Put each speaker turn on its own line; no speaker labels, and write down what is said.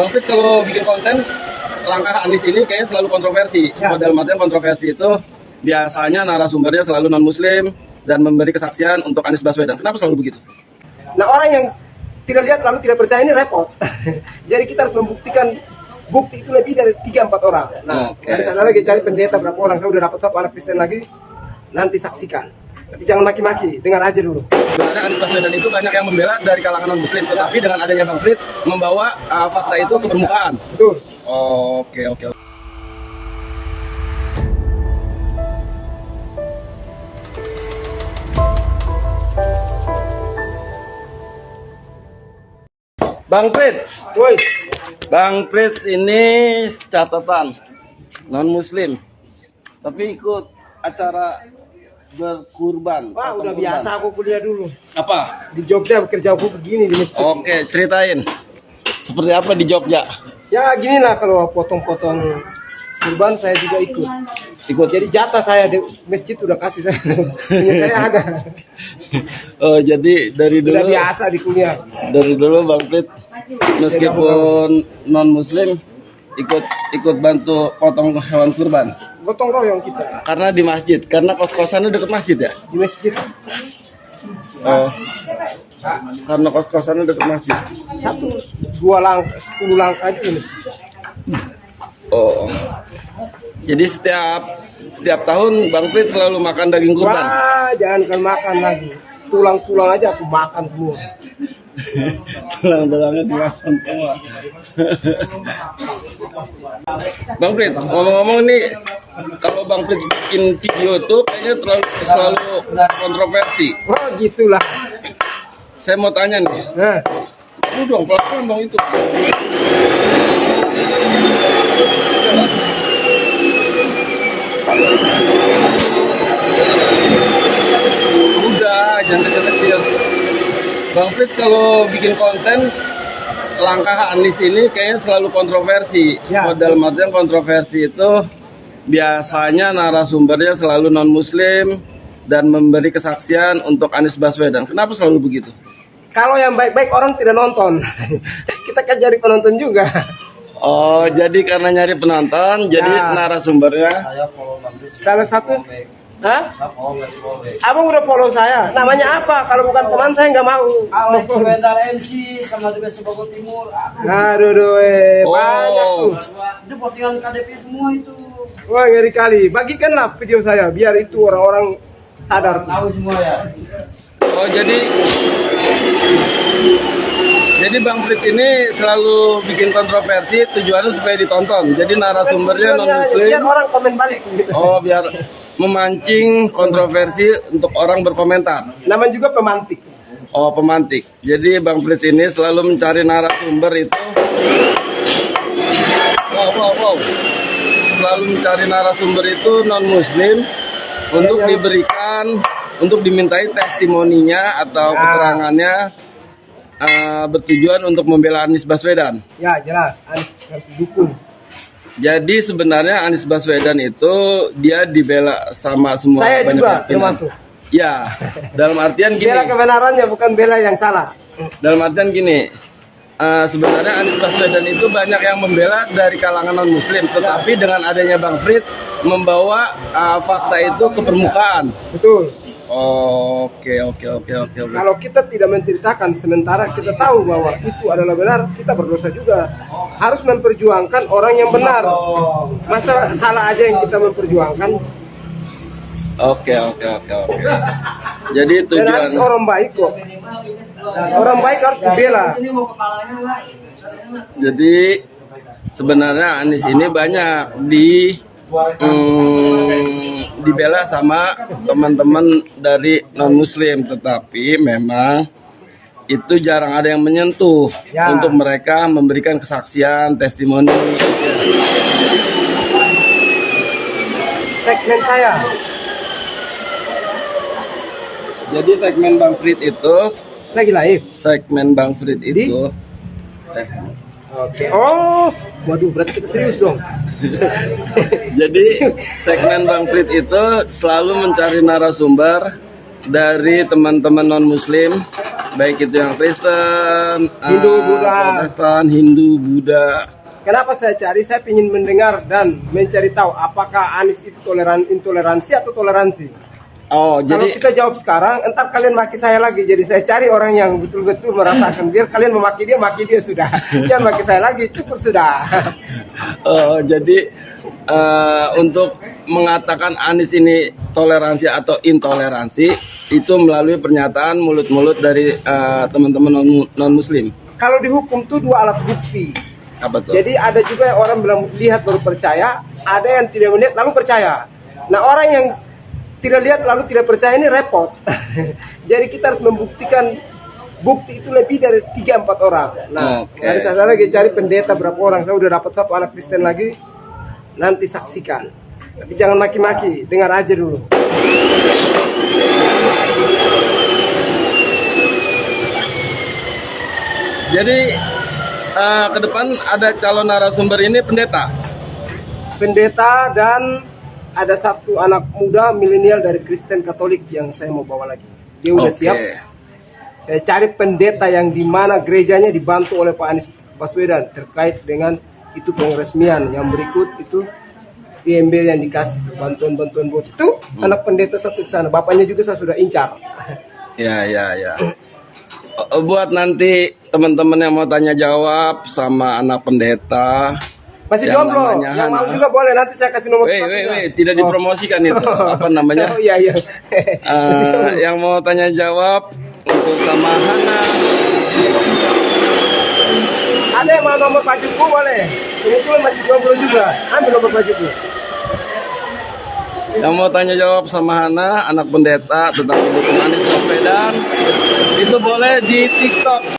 Bang Fit kalau bikin konten, langkah Anies ini kayaknya selalu kontroversi.
Ya.
Dalam artian kontroversi itu biasanya narasumbernya selalu non-muslim dan memberi kesaksian untuk Anies Baswedan. Kenapa selalu begitu?
Nah, orang yang tidak lihat lalu tidak percaya ini repot. Jadi kita harus membuktikan bukti itu lebih dari 3-4 orang. Nah, dari sana lagi cari pendeta berapa orang. Saya udah dapat satu anak Kristen lagi, nanti saksikan. Tapi jangan maki-maki, dengar aja dulu.
Sebenarnya Anies Baswedan itu banyak yang membela dari kalangan non-muslim, tetapi dengan adanya Bang Fit membawa fakta itu ke permukaan.
Betul.
Oke. Bang Frits,
Woi,
Bang Frits ini catatan non-muslim, tapi ikut acara berkurban.
wah udah
Potong kurban.
biasa aku kuliah dulu.
Apa?
Di Jogja bekerja aku begini di masjid.
Oke, ceritain. Seperti apa di Jogja?
Ya gini lah kalau potong-potong kurban saya juga ikut.
Ikut.
Jadi jatah saya di masjid udah kasih saya. Ini saya ada.
Oh, jadi dari
Udah
dulu
biasa di kuliah.
dari dulu Bang Fit meskipun non-muslim ikut bantu potong hewan kurban.
Gotong royong kita
Karena di masjid, karena kos-kosannya deket masjid ya?
di masjid.
Oh. Karena kos-kosannya deket masjid.
1, 2 langkah, 10 langkah aja ini.
Oh. Jadi setiap tahun Bang Fit selalu makan daging kurban.
Wah, jangan makan lagi. Tulang-tulang aja aku makan semua.
Tulang-tulangnya dimakan semua. Bang Fit, ngomong-ngomong nih, kalau Bang Fit bikin video itu kayaknya selalu kontroversi.
Wah, gitulah.
Saya mau tanya nih,
Nah,
itu dong, pelan-pelan dong itu. Udah, jangan kecil-kecil. Bang Fit kalau bikin konten, langkah Anies ini kayaknya selalu kontroversi.
Ya.
Dalam artian kontroversi itu biasanya narasumbernya selalu non-muslim dan memberi kesaksian untuk Anies Baswedan. Kenapa selalu begitu?
kalau yang baik-baik orang tidak nonton. Kita kan cari penonton juga.
Oh, jadi karena nyari penonton, jadi
Ya.
narasumbernya.
Salah satu, hah? Abang udah follow saya. Namanya apa? Kalau bukan teman saya nggak mau.
Alex Wendal MC sama juga Sebago Timur.
Aduh, banyak tuh.
Itu postingan KDP semua itu.
Wah, ngeri kali. Bagikanlah video saya biar itu orang-orang sadar.
Tahu semua ya.
Oh, jadi Bang Fit ini selalu bikin kontroversi tujuannya supaya ditonton. Jadi narasumbernya non-muslim.
Biar orang komen balik.
Oh, biar memancing kontroversi untuk orang berkomentar.
Namanya juga pemantik.
Oh, pemantik. Jadi Bang Frits ini selalu mencari narasumber itu. Wow. Selalu mencari narasumber itu non-muslim untuk untuk dimintai testimoninya atau keterangannya bertujuan untuk membela Anies Baswedan.
Ya, jelas. Anies harus didukung.
Jadi sebenarnya Anies Baswedan itu dia dibela sama semua
Saya
banyak
juga
keyakinan.
termasuk.
Ya, dalam artian gini.
Bela kebenarannya bukan bela yang salah.
Dalam artian gini, sebenarnya Anies Baswedan itu banyak yang membela dari kalangan non-muslim, tetapi dengan adanya Bang Fit membawa fakta itu ke permukaan.
Betul.
Oke.
Kalau kita tidak menceritakan sementara kita tahu bahwa itu adalah benar, kita berdosa juga. Harus memperjuangkan orang yang benar. Masa salah aja yang kita memperjuangkan.
Oke. Jadi
Dan Anies
tujuan.
orang baik kok. Orang baik harus dibela.
Ini mau kepalanya lah.
Jadi sebenarnya Anies ini banyak dibela sama teman-teman dari non-muslim, tetapi memang itu jarang ada yang menyentuh
Ya.
untuk mereka memberikan kesaksian, testimoni.
Segmen saya.
Jadi segmen Bang Fit itu,
Lagi live. Oke. Oh, waduh, berarti kita serius dong.
Jadi segmen Bang Fit itu selalu mencari narasumber dari teman-teman non-muslim baik itu yang Kristen,
Hindu, Buddha.
Protestan, Hindu, Buddha.
Kenapa saya cari? Saya ingin mendengar dan mencari tahu apakah Anies itu intoleransi atau toleransi.
Oh,
Kalau
jadi
kita jawab sekarang, entar kalian maki saya lagi. Jadi saya cari orang yang betul-betul merasakan. Biar kalian maki dia sudah. Jangan maki saya lagi, cukup sudah.
jadi untuk mengatakan Anies ini toleransi atau intoleransi itu melalui pernyataan mulut-mulut dari teman-teman non-Muslim.
Kalau dihukum tuh dua alat bukti.
Apa tuh?
Jadi ada juga yang orang bilang lihat baru percaya, ada yang tidak melihat lalu percaya. Nah orang yang tidak lihat lalu tidak percaya ini repot. Jadi kita harus membuktikan bukti itu lebih dari 3-4 orang. Nah, dari saya lagi cari pendeta berapa orang. Saya udah dapat satu anak Kristen lagi. Nanti saksikan. Tapi jangan maki-maki, dengar aja dulu.
Jadi ke depan ada calon narasumber ini pendeta.
Pendeta dan ada satu anak muda milenial dari Kristen Katolik yang saya mau bawa lagi. Dia udah siap. Saya cari pendeta yang di mana gerejanya dibantu oleh Pak Anies Baswedan terkait dengan itu pengresmian yang berikut itu IMB yang dikasih bantuan-bantuan buat itu anak pendeta satu di sana. Bapaknya juga saya sudah incar.
Ya. Buat nanti teman-teman yang mau tanya jawab sama anak pendeta.
Masih
yang
jomblo,
namanya
yang mau
Hana.
juga boleh nanti saya kasih nomor.
Tidak dipromosikan itu. Apa namanya?
Oh, iya.
Yang mau tanya jawab untuk sama Hana.
Ada yang mau nomor pajuku boleh. Kebetulan masih jomblo juga. Ambil nomor pajuku.
Yang mau tanya jawab sama Hana, anak pendeta tentang pendukung Anies Baswedan, itu boleh di TikTok